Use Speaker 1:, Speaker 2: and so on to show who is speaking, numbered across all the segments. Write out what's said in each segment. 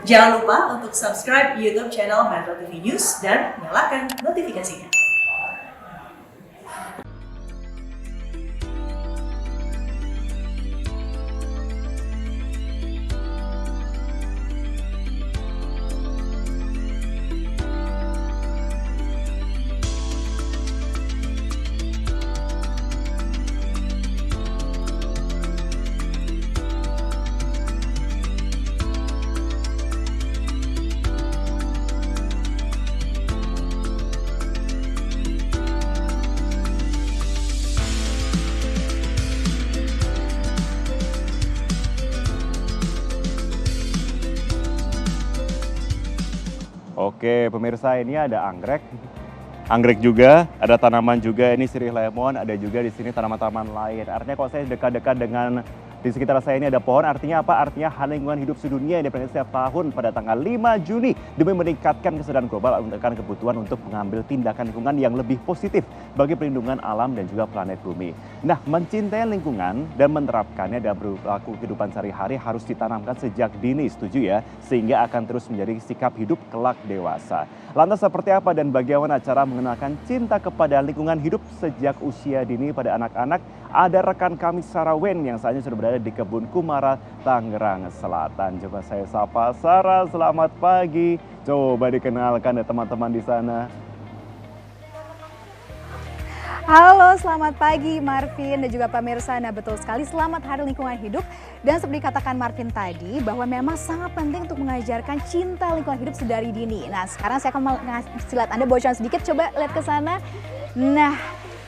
Speaker 1: Jangan lupa untuk subscribe YouTube channel Metro TV News dan nyalakan notifikasinya.
Speaker 2: Oke, pemirsa, ini ada anggrek juga, ada tanaman juga, ini sirih lemon, ada juga di sini tanaman-tanaman lain. Artinya kalau saya dekat-dekat dengan di sekitar saya ini ada pohon, artinya apa? Artinya Hari Lingkungan Hidup Sedunia yang diperingati setiap tahun pada tanggal 5 Juni demi meningkatkan kesadaran global akan kebutuhan untuk mengambil tindakan lingkungan yang lebih positif bagi perlindungan alam dan juga planet bumi. Nah, mencintai lingkungan dan menerapkannya dalam perilaku kehidupan sehari-hari harus ditanamkan sejak dini, setuju ya? Sehingga akan terus menjadi sikap hidup kelak dewasa. Lantas seperti apa dan bagaimana cara mengenalkan cinta kepada lingkungan hidup sejak usia dini pada anak-anak? Ada rekan kami Sarah Wen yang saat ini sudah berada di Kebun Kumara, Tangerang Selatan. Coba saya sapa Sarah, selamat pagi. Coba dikenalkan ya teman-teman di sana.
Speaker 3: Halo, selamat pagi Marvin dan juga pemirsa. Nah, betul sekali, selamat Hari Lingkungan Hidup. Dan seperti dikatakan Marvin tadi, bahwa memang sangat penting untuk mengajarkan cinta lingkungan hidup sedari dini. Nah, sekarang saya akan ngasih lihat Anda bocoran sedikit, coba lihat ke sana. Nah,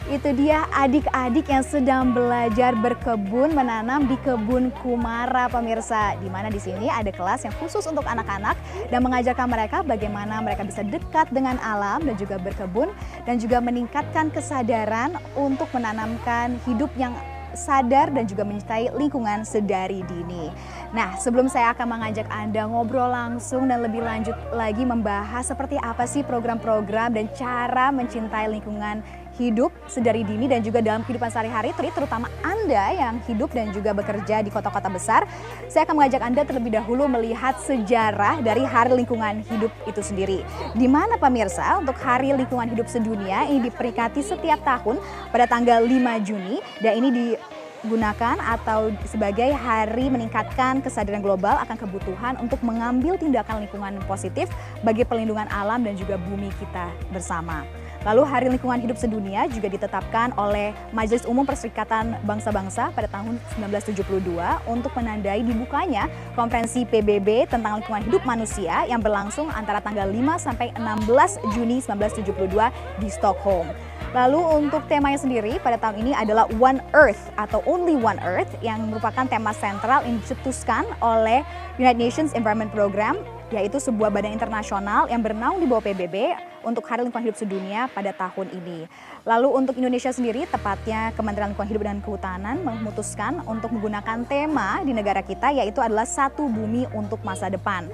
Speaker 3: itu dia adik-adik yang sedang belajar berkebun menanam di Kebun Kumara, pemirsa. Di mana di sini ada kelas yang khusus untuk anak-anak dan mengajarkan mereka bagaimana mereka bisa dekat dengan alam dan juga berkebun dan juga meningkatkan kesadaran untuk menanamkan hidup yang sadar dan juga mencintai lingkungan sedari dini. Nah, sebelum saya akan mengajak Anda ngobrol langsung dan lebih lanjut lagi membahas seperti apa sih program-program dan cara mencintai lingkungan hidup sedari dini dan juga dalam kehidupan sehari-hari, terutama Anda yang hidup dan juga bekerja di kota-kota besar, saya akan mengajak Anda terlebih dahulu melihat sejarah dari Hari Lingkungan Hidup itu sendiri. Di mana pemirsa, untuk Hari Lingkungan Hidup Sedunia ini diperingati setiap tahun pada tanggal 5 Juni dan ini digunakan atau sebagai hari meningkatkan kesadaran global akan kebutuhan untuk mengambil tindakan lingkungan positif bagi perlindungan alam dan juga bumi kita bersama. Lalu Hari Lingkungan Hidup Sedunia juga ditetapkan oleh Majelis Umum Perserikatan Bangsa-Bangsa pada tahun 1972 untuk menandai dibukanya Konferensi PBB tentang lingkungan hidup manusia yang berlangsung antara tanggal 5 sampai 16 Juni 1972 di Stockholm. Lalu untuk temanya sendiri pada tahun ini adalah One Earth atau Only One Earth yang merupakan tema sentral yang dicetuskan oleh United Nations Environment Program, yaitu sebuah badan internasional yang bernaung di bawah PBB untuk Hari Lingkungan Hidup Sedunia pada tahun ini. Lalu untuk Indonesia sendiri, tepatnya Kementerian Lingkungan Hidup dan Kehutanan memutuskan untuk menggunakan tema di negara kita yaitu adalah Satu Bumi untuk Masa Depan.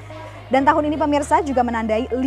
Speaker 3: Dan tahun ini pemirsa juga menandai 50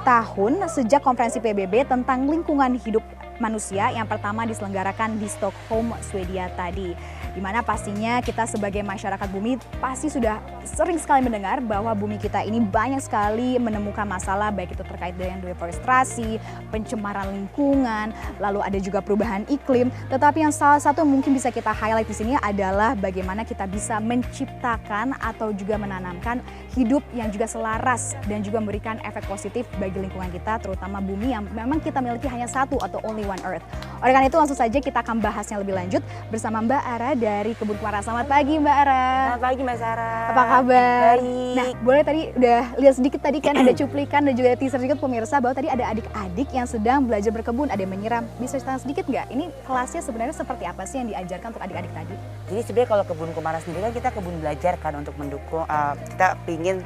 Speaker 3: tahun sejak konferensi PBB tentang lingkungan hidup manusia yang pertama diselenggarakan di Stockholm, Swedia tadi. Di mana pastinya kita sebagai masyarakat bumi pasti sudah sering sekali mendengar bahwa bumi kita ini banyak sekali menemukan masalah baik itu terkait dengan deforestasi, pencemaran lingkungan, lalu ada juga perubahan iklim. Tetapi yang salah satu yang mungkin bisa kita highlight di sini adalah bagaimana kita bisa menciptakan atau juga menanamkan hidup yang juga selaras dan juga memberikan efek positif bagi lingkungan kita, terutama bumi yang memang kita miliki hanya satu atau only one earth. Oleh karena itu langsung saja kita akan bahasnya lebih lanjut bersama Mbak Ara dari Kebun Kumara. Selamat pagi Mbak Ara.
Speaker 4: Selamat pagi Mbak Sarah.
Speaker 3: Apa kabar?
Speaker 4: Baik.
Speaker 3: Nah, boleh tadi udah lihat sedikit tadi kan ada cuplikan dan juga ada teaser sedikit pemirsa bahwa tadi ada adik-adik yang sedang belajar berkebun, ada yang menyiram. Bisa cerita sedikit nggak? Ini kelasnya sebenarnya seperti apa sih yang diajarkan untuk adik-adik tadi?
Speaker 4: Jadi sebenarnya kalau Kebun Kumara sendiri kan kita kebun belajar kan untuk mendukung, kita ingin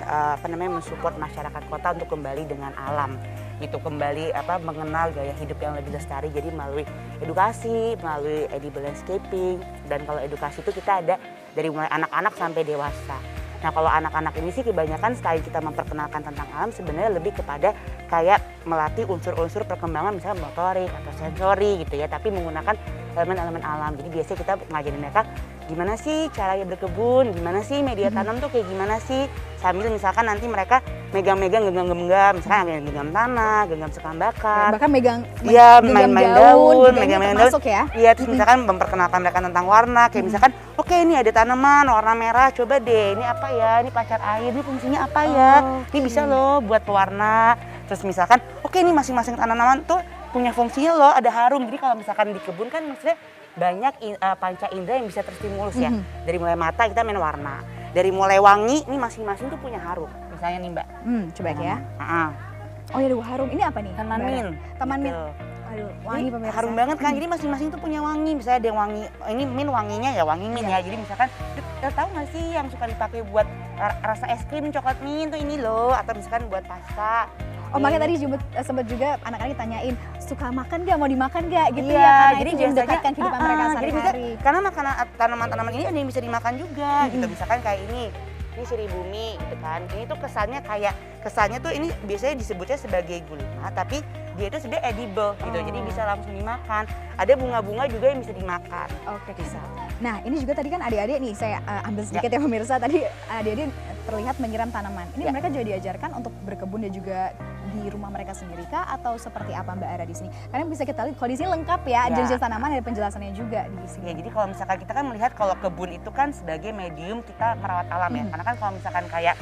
Speaker 4: mensupport masyarakat kota untuk kembali dengan alam. Gitu, kembali mengenal gaya hidup yang lebih lestari, jadi melalui edukasi, melalui edible landscaping, dan kalau edukasi itu kita ada dari mulai anak-anak sampai dewasa. Nah kalau anak-anak ini sih kebanyakan selain kita memperkenalkan tentang alam, sebenarnya lebih kepada kayak melatih unsur-unsur perkembangan misalnya motorik atau sensori gitu ya, tapi menggunakan elemen-elemen alam. Jadi biasanya kita ngajarin mereka gimana sih caranya berkebun, gimana sih media tanam tuh kayak gimana sih, sambil misalkan nanti mereka megang-megang genggam-genggam, misalkan ada yang genggam tanah, genggam sekam bakar,
Speaker 3: Bahkan megang
Speaker 4: iya
Speaker 3: genggam
Speaker 4: main-main daun,
Speaker 3: juga ini
Speaker 4: megang-megang daun,
Speaker 3: termasuk ya.
Speaker 4: iya terus misalkan memperkenalkan mereka tentang warna, kayak misalkan oke ini ada tanaman warna merah, coba deh ini apa ya, ini pacar air, ini fungsinya apa ya, ini bisa loh buat pewarna. Terus misalkan oke ini masing-masing tanaman tuh punya fungsinya loh, ada harum. Jadi kalau misalkan di kebun kan maksudnya banyak panca indera yang bisa terstimulus ya. Dari mulai mata kita main warna, dari mulai wangi ini masing-masing tuh punya harum. Misalnya nih Mbak.
Speaker 3: Coba ya. Oh ya, harum. Ini apa nih?
Speaker 4: Taman
Speaker 3: Mbak?
Speaker 4: mint.
Speaker 3: Taman mint.
Speaker 4: Gitu.
Speaker 3: Aduh, wangi
Speaker 4: Ini
Speaker 3: pemirsa.
Speaker 4: harum banget kan, jadi masing-masing tuh punya wangi. Misalnya ada yang wangi, ini mint wanginya ya wangi mint ya. Jadi misalkan, tahu nggak sih yang suka dipakai buat rasa es krim coklat mint tuh ini loh, atau misalkan buat pasta.
Speaker 3: Oh makanya tadi sempat juga anak-anak ditanyain suka makan nggak, mau dimakan nggak gitu
Speaker 4: Iya,
Speaker 3: ya, karena
Speaker 4: jadi
Speaker 3: itu
Speaker 4: biasanya
Speaker 3: mendekatkan kehidupan mereka
Speaker 4: jadi
Speaker 3: sehari-hari.
Speaker 4: karena makanan tanaman-tanaman ini ada yang bisa dimakan juga gitu. Misalkan kayak ini sirih bumi gitu kan. Ini tuh kesannya tuh ini biasanya disebutnya sebagai gulma, tapi dia itu sebenarnya edible gitu. Jadi bisa langsung dimakan. Ada bunga-bunga juga yang bisa dimakan.
Speaker 3: Oke, bisa. Nah, ini juga tadi kan adik-adik nih, saya ambil sedikit ya pemirsa. Tadi adik-adik terlihat menyiram tanaman. Ini mereka juga diajarkan untuk berkebun dan juga di rumah mereka sendiri kah, atau seperti apa Mbak Ara di sini? Karena bisa kita lihat kalau di sini lengkap ya, jenis tanaman ada penjelasannya juga di sini.
Speaker 4: Ya, jadi kalau misalkan kita kan melihat kalau kebun itu kan sebagai medium kita merawat alam ya. Karena kan kalau misalkan kayak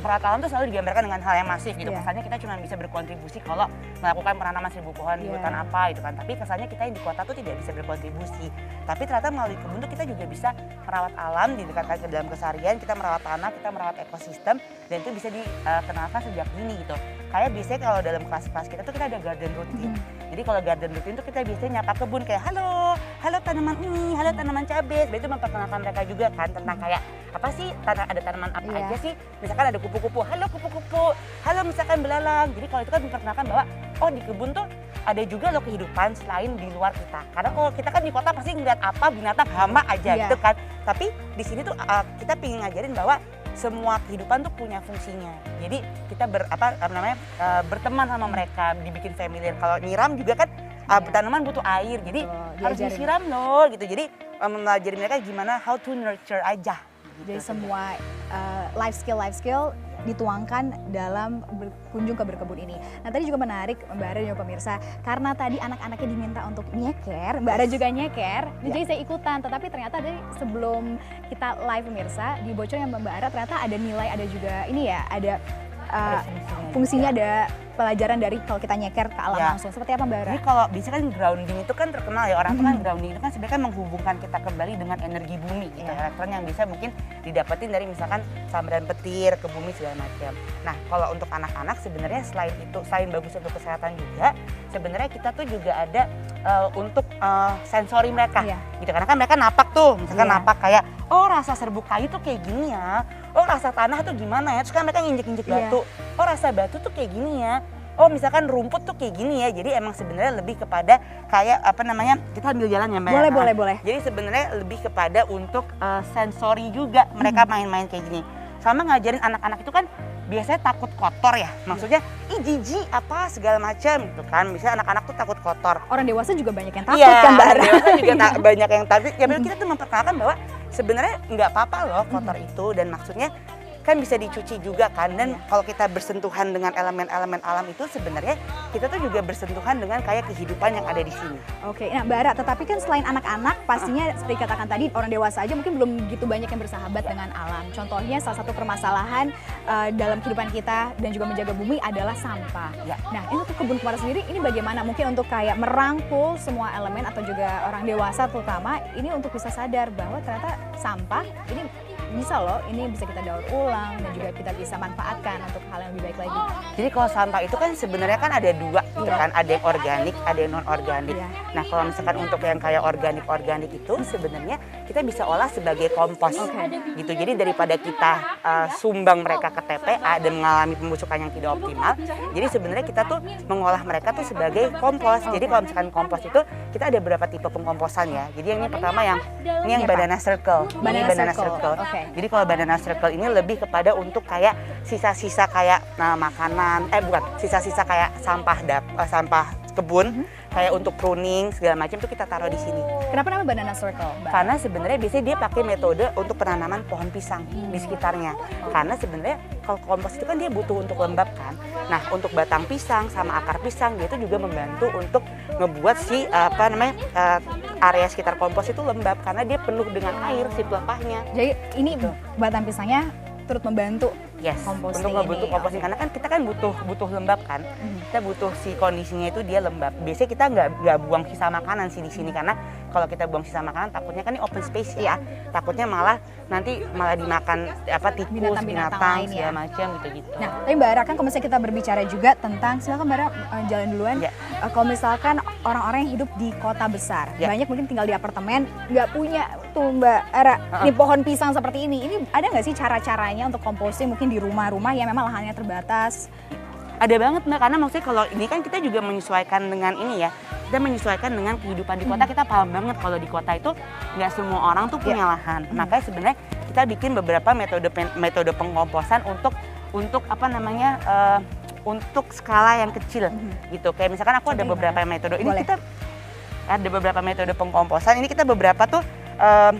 Speaker 4: merawat alam itu selalu digambarkan dengan hal yang masif gitu. Kesannya kita cuma bisa berkontribusi kalau melakukan penanaman 1000 pohon di hutan apa gitu kan. Tapi kesannya kita yang di kota tuh tidak bisa berkontribusi. Tapi ternyata melalui kebun tuh kita juga bisa merawat alam, didekatkan ke dalam keseharian, kita merawat tanah, kita merawat ekosistem, dan itu bisa dikenalkan sejak dini gitu. Kayak biasanya kalau dalam kelas-kelas kita tuh kita ada garden routine. Jadi kalau garden routine tuh kita biasanya nyapa kebun kayak halo tanaman ini, halo tanaman cabai. Itu memperkenalkan mereka juga kan tentang kayak apa sih ada tanaman apa aja sih. Misalkan ada kupu-kupu, halo kupu-kupu, halo misalkan belalang. Jadi kalau itu kan memperkenalkan bahwa oh di kebun tuh ada juga loh kehidupan selain di luar kita. Karena kalau kita kan di kota pasti ngeliat apa binatang hama aja gitu kan. Tapi di sini tuh kita pengen ngajarin bahwa semua kehidupan tuh punya fungsinya. Jadi kita berteman sama mereka, dibikin familiar. Kalau nyiram juga kan tanaman butuh air, jadi harus disiram loh gitu. Jadi mengajari mereka gimana how to nurture aja. Gitu.
Speaker 3: Jadi semua life skill dituangkan dalam berkunjung ke berkebun ini. Nah tadi juga menarik Mbak Ara dan juga pemirsa, karena tadi anak-anaknya diminta untuk nyeker, Mbak Ara juga nyeker, jadi saya ikutan. Tetapi ternyata dari sebelum kita live pemirsa, di bocornya Mbak Ara ternyata ada nilai, ada juga ini ya, ada fungsinya, ada pelajaran dari kalau kita nyeker ke alam langsung. Seperti apa Mbak Ara?
Speaker 4: Jadi kalau bisa kan grounding itu kan terkenal ya, orang tuh kan grounding itu kan sebenarnya kan menghubungkan kita kembali dengan energi bumi gitu, elektron yang bisa mungkin didapetin dari misalkan sambaran petir ke bumi segala macam. Nah kalau untuk anak-anak sebenarnya selain itu, selain bagus untuk kesehatan juga, sebenarnya kita tuh juga ada untuk sensori mereka gitu. Karena kan mereka napak tuh, misalkan napak kayak oh rasa serbuk kayu tuh kayak gini ya, oh rasa tanah tuh gimana ya, terus kan mereka nginjek-injek batu, oh rasa batu tuh kayak gini ya, oh misalkan rumput tuh kayak gini ya. Jadi emang sebenarnya lebih kepada kayak apa namanya, kita ambil jalan ya Mbak.
Speaker 3: Boleh.
Speaker 4: Jadi sebenarnya lebih kepada untuk sensori juga mereka main-main kayak gini. Sama ngajarin anak-anak itu kan biasanya takut kotor ya, maksudnya ih jijik apa segala macam gitu kan. Misalnya anak-anak tuh takut kotor.
Speaker 3: Orang dewasa juga banyak yang takut kan Mbak Ara?
Speaker 4: Orang dewasa juga banyak yang takut. Ya kita tuh memperkenalkan bahwa sebenarnya nggak apa-apa loh kotor itu, dan maksudnya kan bisa dicuci juga kan. Dan kalau kita bersentuhan dengan elemen-elemen alam itu sebenarnya kita tuh juga bersentuhan dengan kayak kehidupan yang ada di sini.
Speaker 3: Oke, nah Mbak Ara, tetapi kan selain anak-anak pastinya seperti katakan tadi, orang dewasa aja mungkin belum begitu banyak yang bersahabat dengan alam. Contohnya salah satu permasalahan dalam kehidupan kita dan juga menjaga bumi adalah sampah. Nah ini untuk kebun Kumara sendiri ini bagaimana mungkin untuk kayak merangkul semua elemen atau juga orang dewasa terutama ini untuk bisa sadar bahwa ternyata sampah ini bisa loh, ini bisa kita daur ulang dan juga kita bisa manfaatkan untuk hal yang lebih baik lagi.
Speaker 4: Jadi kalau sampah itu kan sebenarnya kan ada dua gitu kan, ada yang organik, ada yang non organik. Nah kalau misalkan untuk yang kayak organik itu sebenarnya kita bisa olah sebagai kompos gitu. Jadi daripada kita sumbang mereka ke TPA dan mengalami pembusukan yang tidak optimal, jadi sebenarnya kita tuh mengolah mereka tuh sebagai kompos. Jadi kalau misalkan kompos itu kita ada beberapa tipe pengkomposan ya. Jadi yang ini pertama yang banana circle. Ini banana circle. Jadi kalau banana circle ini lebih kepada untuk kayak sisa-sisa kayak makanan, sisa-sisa kayak sampah kebun. kayak untuk pruning segala macam tuh kita taruh di sini.
Speaker 3: Kenapa namanya banana circle, Mbak?
Speaker 4: Karena sebenarnya biasanya dia pakai metode untuk penanaman pohon pisang di sekitarnya. Karena sebenarnya kalau kompos itu kan dia butuh untuk lembab kan. Nah, untuk batang pisang sama akar pisang dia itu juga membantu untuk ngebuat si area sekitar kompos itu lembab karena dia penuh dengan air si pelepahnya.
Speaker 3: Jadi ini batang pisangnya turut membantu
Speaker 4: Yes,
Speaker 3: composting
Speaker 4: untuk ngebentuk
Speaker 3: ini,
Speaker 4: composting
Speaker 3: oke.
Speaker 4: karena kan kita kan butuh lembab kan. Kita butuh si kondisinya itu dia lembab. Biasanya kita nggak buang sisa makanan sih di sini karena kalau kita buang sisa makanan takutnya kan ini open space ya. Takutnya malah dimakan tikus,
Speaker 3: Binatang-binatang
Speaker 4: binatang
Speaker 3: lain ya.
Speaker 4: segala macam gitu-gitu.
Speaker 3: Nah, tapi Mbak Ra, kan kalau misalnya kita berbicara juga tentang, silakan Mbak Ra jalan duluan.
Speaker 4: Ya.
Speaker 3: Kalau misalkan orang-orang yang hidup di kota besar,
Speaker 4: Ya.
Speaker 3: banyak mungkin tinggal di apartemen, nggak punya tuh Mbak Ra, ini pohon pisang seperti ini. Ini ada nggak sih cara-caranya untuk composting mungkin di rumah-rumah yang memang lahannya terbatas?
Speaker 4: Ada banget Mbak, karena maksudnya kalau ini kan kita juga menyesuaikan dengan ini ya. Kita menyesuaikan dengan kehidupan di kota, kita paham banget kalau di kota itu nggak semua orang tuh punya lahan. Makanya sebenarnya kita bikin beberapa metode pengkomposan untuk untuk skala yang kecil gitu. Kayak misalkan aku ada
Speaker 3: Contohnya
Speaker 4: beberapa metode. Ini
Speaker 3: Boleh.
Speaker 4: kita ada beberapa metode pengkomposan. Ini kita beberapa tuh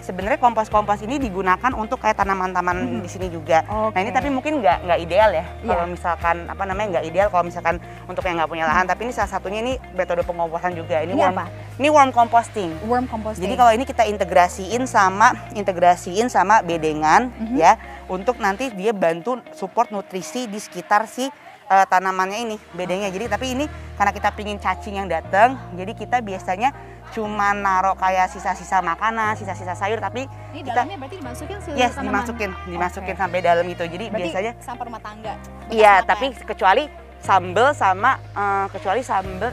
Speaker 4: sebenarnya kompos-kompos ini digunakan untuk kayak tanaman-tanaman di sini juga. Nah ini
Speaker 3: Oke.
Speaker 4: tapi mungkin nggak ideal ya. Kalau
Speaker 3: Iya.
Speaker 4: misalkan nggak ideal kalau misalkan untuk yang nggak punya lahan. Tapi ini salah satunya ini metode pengkomposan juga.
Speaker 3: Ini apa?
Speaker 4: Ini worm composting.
Speaker 3: Worm composting.
Speaker 4: Jadi kalau ini kita integrasiin sama bedengan ya, untuk nanti dia bantu support nutrisi di sekitar si tanamannya ini, bedengnya. Jadi tapi ini karena kita pingin cacing yang datang, jadi kita biasanya cuma naruh kayak sisa-sisa makanan, sisa-sisa sayur, tapi
Speaker 3: ini
Speaker 4: kita
Speaker 3: dalamnya berarti dimasukin si
Speaker 4: yes
Speaker 3: tanaman?
Speaker 4: dimasukin
Speaker 3: Oke.
Speaker 4: sampai dalam gitu. Jadi
Speaker 3: Berarti
Speaker 4: biasanya
Speaker 3: sampah rumah tangga. bekas
Speaker 4: iya,
Speaker 3: makan.
Speaker 4: tapi kecuali sambel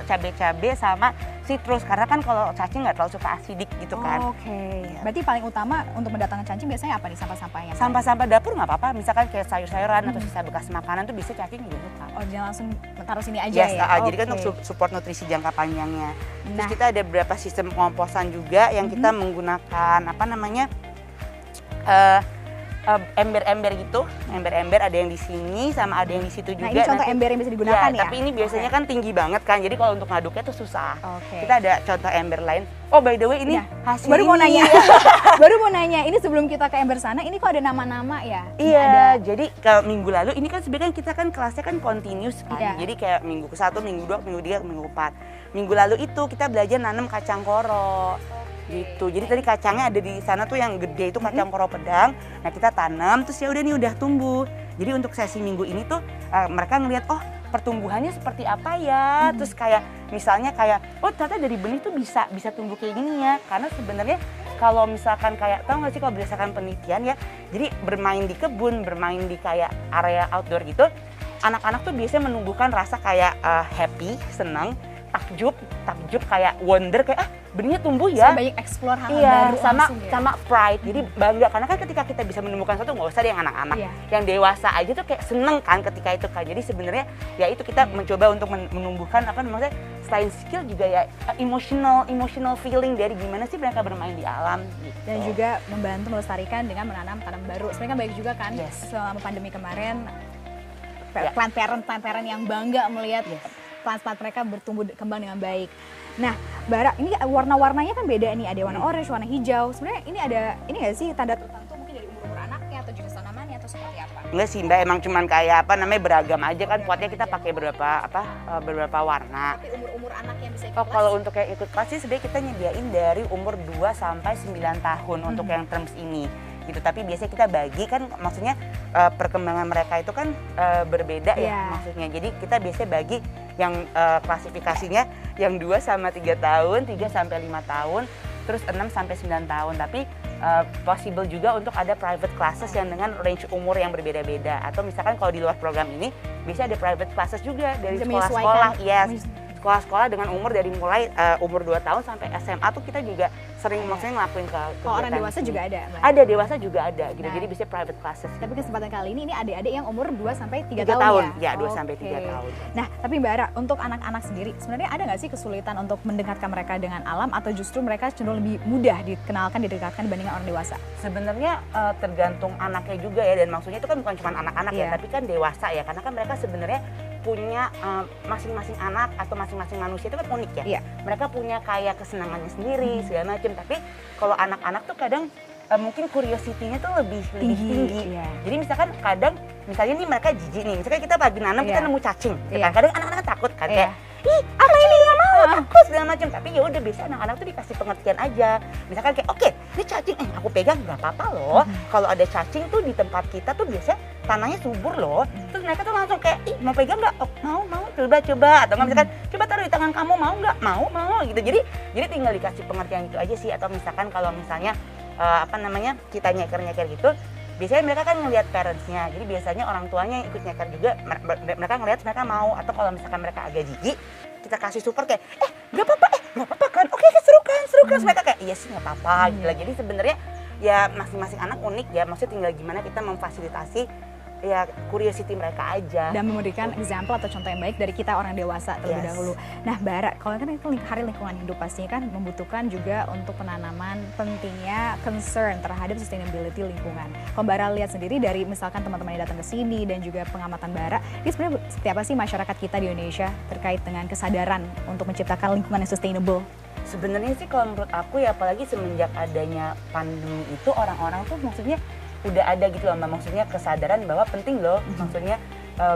Speaker 4: cabai sama citrus karena kan kalau cacing nggak terlalu suka asidik gitu kan.
Speaker 3: Oke. Berarti paling utama untuk mendatangkan cacing biasanya apa nih sampah-sampahnya?
Speaker 4: Sampah-sampah dapur nggak apa-apa, misalkan kayak sayur-sayuran atau sisa bekas makanan tuh bisa cacing juga suka.
Speaker 3: Oh, jangan langsung taruh sini aja
Speaker 4: Yes,
Speaker 3: ya.
Speaker 4: jadi kan
Speaker 3: Oke.
Speaker 4: untuk support nutrisi jangka panjangnya. Terus
Speaker 3: Nah.
Speaker 4: kita ada beberapa sistem pengomposan juga yang kita menggunakan ember-ember gitu, ember-ember ada yang di sini sama ada yang di situ juga.
Speaker 3: Nah, ini contoh ember yang bisa digunakan ya?
Speaker 4: Tapi ini biasanya kan tinggi banget kan, jadi kalau untuk ngaduknya tuh susah.
Speaker 3: Oke.
Speaker 4: Kita ada contoh ember lain. Oh by the way ini
Speaker 3: Iya.
Speaker 4: hasil
Speaker 3: Baru mau
Speaker 4: ini.
Speaker 3: nanya. Baru mau nanya, ini sebelum kita ke ember sana, ini kok ada nama-nama ya? Ini
Speaker 4: Iya,
Speaker 3: ada.
Speaker 4: jadi kalau minggu lalu ini kan sebenarnya kita kan kelasnya kan continuous kan.
Speaker 3: Iya.
Speaker 4: Jadi kayak minggu ke-1, minggu 2, minggu 3, minggu 4. Minggu lalu itu kita belajar nanam kacang koro. Gitu. Jadi tadi kacangnya ada di sana tuh yang gede itu kacang koro pedang. Nah, kita tanam terus ya udah nih udah tumbuh. Jadi untuk sesi minggu ini tuh mereka ngelihat oh pertumbuhannya seperti apa ya. Terus kayak misalnya kayak oh ternyata dari benih tuh bisa tumbuh kayak gini ya. Karena sebenarnya kalau misalkan kayak tahu nggak sih kalau berdasarkan penelitian ya. Jadi bermain di kebun, bermain di kayak area outdoor gitu, anak-anak tuh biasanya menumbuhkan rasa kayak happy, senang, takjub kayak wonder kayak benihnya tumbuh ya.
Speaker 3: Saya banyak explore hal
Speaker 4: Iya,
Speaker 3: baru
Speaker 4: sama
Speaker 3: langsung ya.
Speaker 4: sama pride. Jadi bangga karena kan ketika kita bisa menemukan sesuatu nggak usah deh yang anak-anak,
Speaker 3: Iya.
Speaker 4: yang dewasa aja tuh kayak seneng kan ketika itu kan. Jadi sebenarnya ya itu kita mencoba untuk menumbuhkan maksudnya selain skill juga ya emotional feeling dari gimana sih mereka bermain di alam gitu.
Speaker 3: Dan juga membantu melestarikan dengan menanam tanam baru. Sebenarnya kan baik juga kan
Speaker 4: Yes.
Speaker 3: selama pandemi kemarin
Speaker 4: Ya.
Speaker 3: plant parent yang bangga melihat plant-plant mereka bertumbuh kembang dengan baik. Nah, Bara, ini warna-warnanya kan beda nih, ada warna orange, warna hijau. Sebenarnya ini nggak sih tanda tertentu mungkin dari umur anaknya atau jenis tanamannya atau seperti apa?
Speaker 4: Enggak sih Mbak, emang cuman kayak beragam aja kan, potnya kita pakai beberapa warna.
Speaker 3: Tapi umur anak yang bisa ikut
Speaker 4: Oh,
Speaker 3: kelas?
Speaker 4: kalau untuk yang ikut kelas sih sebenarnya kita nyediain dari umur 2 sampai 9 tahun untuk yang terms ini. Gitu. Tapi biasanya kita bagi kan maksudnya perkembangan mereka itu kan berbeda ya
Speaker 3: Iya.
Speaker 4: maksudnya. Jadi kita biasanya bagi yang klasifikasinya yang 2 sama 3 tahun, 3 sampai 5 tahun, terus 6 sampai 9 tahun. Tapi possible juga untuk ada private classes yang dengan range umur yang berbeda-beda. Atau misalkan kalau di luar program ini bisa ada private classes juga dari
Speaker 3: Bisa
Speaker 4: sekolah-sekolah.
Speaker 3: menyesuaikan.
Speaker 4: Yes. Sekolah-sekolah dengan umur dari mulai umur 2 tahun sampai SMA tuh kita juga sering maksudnya ngelakuin ke
Speaker 3: Kalau orang
Speaker 4: kegiatan
Speaker 3: dewasa
Speaker 4: sini.
Speaker 3: juga ada, Mbak?
Speaker 4: Ada, dewasa juga ada gitu.
Speaker 3: Nah.
Speaker 4: Jadi bisa private classes.
Speaker 3: Tapi kesempatan kali ini adik-adik yang umur 2 sampai 3
Speaker 4: 3
Speaker 3: tahun,
Speaker 4: tahun.
Speaker 3: ya?
Speaker 4: Ya, 2 sampai 3
Speaker 3: Oke.
Speaker 4: tahun.
Speaker 3: Nah, tapi Mbak Ara, untuk anak-anak sendiri, sebenarnya ada nggak sih kesulitan untuk mendekatkan mereka dengan alam atau justru mereka cenderung lebih mudah didekatkan dibandingkan orang dewasa?
Speaker 4: Sebenarnya tergantung anaknya juga ya, dan maksudnya itu kan bukan cuma anak-anak
Speaker 3: Iya.
Speaker 4: ya, tapi kan dewasa ya, karena kan mereka sebenarnya punya masing-masing anak atau masing-masing manusia itu kan unik ya.
Speaker 3: Iya.
Speaker 4: Mereka punya kayak kesenangannya sendiri segala macam. Tapi kalau anak-anak tuh kadang mungkin curiosity-nya tuh lebih tinggi.
Speaker 3: Iya.
Speaker 4: Jadi misalkan kadang misalnya nih mereka jijik nih. Misalkan kita lagi nanam kita
Speaker 3: Iya.
Speaker 4: nemu cacing. Gitu
Speaker 3: Iya.
Speaker 4: kan. Kadang anak-anak takut kan
Speaker 3: Iya.
Speaker 4: kayak ih apa ini nggak mau takut segala macam. Tapi ya udah biasa anak-anak tuh dikasih pengertian aja. Misalkan kayak oke ini cacing aku pegang nggak apa-apa loh. Kalau ada cacing tuh di tempat kita tuh biasanya tanahnya subur loh. Terus mereka tuh langsung kayak ih mau pegang nggak? Oh, mau coba atau nggak misalkan coba taruh di tangan kamu mau nggak? Mau gitu. Jadi tinggal dikasih pengertian gitu aja sih. Atau misalkan kalau misalnya kita nyeker gitu, biasanya mereka kan ngelihat parents-nya, jadi biasanya orang tuanya yang ikut nyeker juga, mereka ngelihat mereka mau. Atau kalau misalkan mereka agak jijik, kita kasih support kayak nggak apa-apa kan, oke seru kan, mereka kayak iya sih nggak apa-apa gitu lah. Jadi sebenarnya ya masing-masing anak unik ya, maksudnya tinggal gimana kita memfasilitasi ya curiosity mereka aja.
Speaker 3: Dan memberikan example atau contoh yang baik dari kita orang dewasa terlebih
Speaker 4: Yes.
Speaker 3: dahulu. Nah, Bara, kalau kan itu hari lingkungan hidup pastinya kan membutuhkan juga untuk penanaman pentingnya concern terhadap sustainability lingkungan. Kalau Bara lihat sendiri dari misalkan teman-teman yang datang ke sini dan juga pengamatan Bara, ini sebenarnya seperti apa sih masyarakat kita di Indonesia terkait dengan kesadaran untuk menciptakan lingkungan yang sustainable?
Speaker 4: Sebenarnya sih kalau menurut aku ya apalagi semenjak adanya pandemi itu orang-orang tuh maksudnya udah ada gitu loh Mbak, maksudnya kesadaran bahwa penting loh maksudnya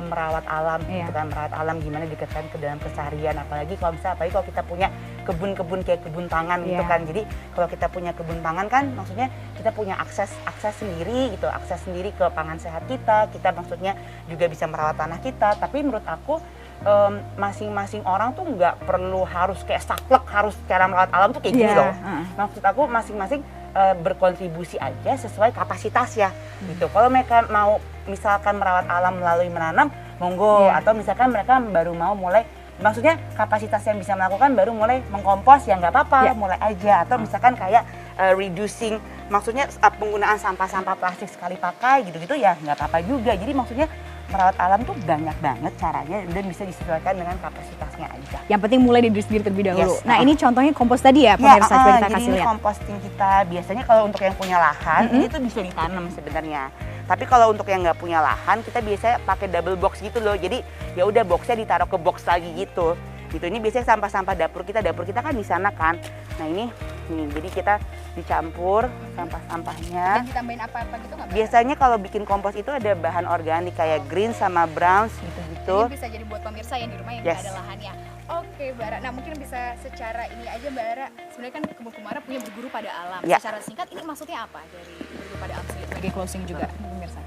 Speaker 4: merawat alam gitu kan, merawat alam gimana dikatakan ke dalam keseharian, apalagi kalau kita punya kebun-kebun kayak kebun pangan gitu kan. Jadi kalau kita punya kebun pangan kan maksudnya kita punya akses sendiri gitu, akses sendiri ke pangan sehat kita maksudnya juga bisa merawat tanah kita. Tapi menurut aku masing-masing orang tuh nggak perlu harus kayak saklek harus cara merawat alam tuh kayak gini loh. Maksud aku masing-masing berkontribusi aja sesuai kapasitas ya gitu. Kalau mereka mau misalkan merawat alam melalui menanam, monggo. Atau misalkan mereka baru mau mulai, maksudnya kapasitas yang bisa melakukan baru mulai mengkompos ya nggak apa-apa, mulai aja. Atau misalkan kayak reducing, maksudnya penggunaan sampah-sampah plastik sekali pakai gitu-gitu ya nggak apa-apa juga. Jadi maksudnya merawat alam tuh banyak banget caranya dan bisa disesuaikan dengan kapasitasnya aja.
Speaker 3: Yang penting mulai dari diri sendiri terlebih dahulu.
Speaker 4: Yes.
Speaker 3: Nah, ini contohnya kompos tadi ya, pemirsa, coba kita
Speaker 4: jadi
Speaker 3: kasih
Speaker 4: ini
Speaker 3: lihat.
Speaker 4: composting kita. Biasanya kalau untuk yang punya lahan, ini tuh bisa ditanam sebenarnya. Tapi kalau untuk yang nggak punya lahan, kita biasanya pakai double box gitu loh. Jadi ya udah boxnya ditaruh ke box lagi gitu. Ini biasanya sampah-sampah dapur kita kan di sana kan. Nah ini jadi kita dicampur sampah-sampahnya.
Speaker 3: Dan ditambahin apa-apa gitu nggak?
Speaker 4: Biasanya kalau bikin kompos itu ada bahan organik kayak green sama browns gitu-gitu.
Speaker 3: Ini bisa jadi buat pemirsa yang di rumah yang nggak ada lahannya. Oke, Bara. Nah, mungkin bisa secara ini aja, Bara. Sebenarnya kan Kebun Kumara punya berguru pada alam.
Speaker 4: Ya.
Speaker 3: Secara singkat, ini maksudnya apa dari berguru pada alam sendiri? Sebagai closing juga, pemirsa.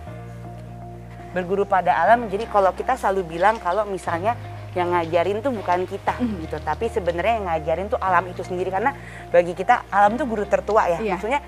Speaker 4: Berguru pada alam, jadi kalau kita selalu bilang kalau misalnya yang ngajarin tuh bukan kita gitu, tapi sebenarnya yang ngajarin tuh alam itu sendiri, karena bagi kita alam tuh guru tertua ya. Maksudnya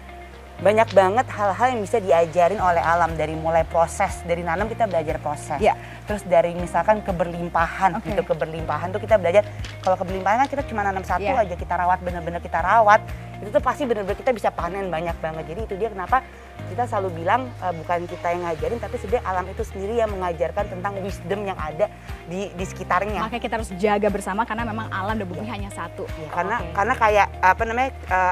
Speaker 4: banyak banget hal-hal yang bisa diajarin oleh alam, dari mulai proses, dari nanam kita belajar proses. Terus dari misalkan keberlimpahan gitu, keberlimpahan tuh kita belajar, kalau keberlimpahan kan kita cuma nanam satu aja, kita rawat, bener-bener kita rawat, itu tuh pasti bener-bener kita bisa panen banyak banget. Jadi itu dia kenapa kita selalu bilang bukan kita yang ngajarin, tapi sebenarnya alam itu sendiri yang mengajarkan tentang wisdom yang ada di sekitarnya.
Speaker 3: Makanya kita harus jaga bersama karena memang alam dan bumi hanya satu.
Speaker 4: Karena kayak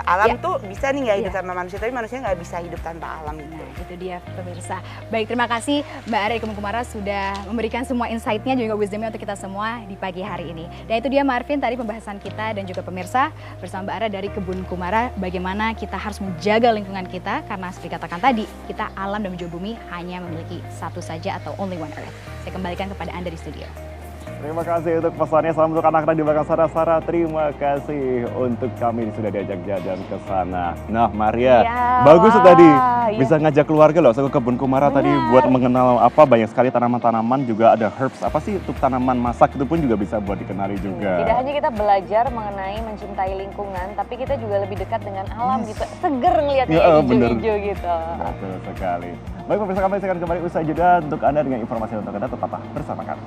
Speaker 4: alam tuh bisa nih nggak hidup tanpa manusia, tapi manusia nggak bisa hidup tanpa alam gitu.
Speaker 3: Nah, itu dia pemirsa. Baik, terima kasih Mbak Ara dari Kebun Kumara sudah memberikan semua insight-nya dan juga wisdom-nya untuk kita semua di pagi hari ini. Dan itu dia Marvin tadi pembahasan kita dan juga pemirsa bersama Mbak Ara dari Kebun Kumara, bagaimana kita harus menjaga lingkungan kita karena seperti dikatakan tadi, kita alam dan juga bumi hanya memiliki satu saja atau only one earth. Saya kembalikan kepada Anda di studio.
Speaker 2: Terima kasih untuk pesannya, salam untuk anak-anak di belakang Sarah. Terima kasih untuk kami sudah diajak jalan ke sana. Nah, Maria, bagus tadi bisa ngajak keluarga loh ke Kebun Kumara tadi buat mengenal banyak sekali tanaman-tanaman, juga ada herbs apa sih untuk tanaman masak itu pun juga bisa buat dikenali juga.
Speaker 5: Tidak hanya kita belajar mengenai mencintai lingkungan, tapi kita juga lebih dekat dengan alam gitu. Seger ngeliatnya hijau-hijau gitu.
Speaker 2: Betul sekali. Baik pemirsa, kami akan kembali usai jeda untuk Anda dengan informasi untuk Anda, tetaplah bersama kami.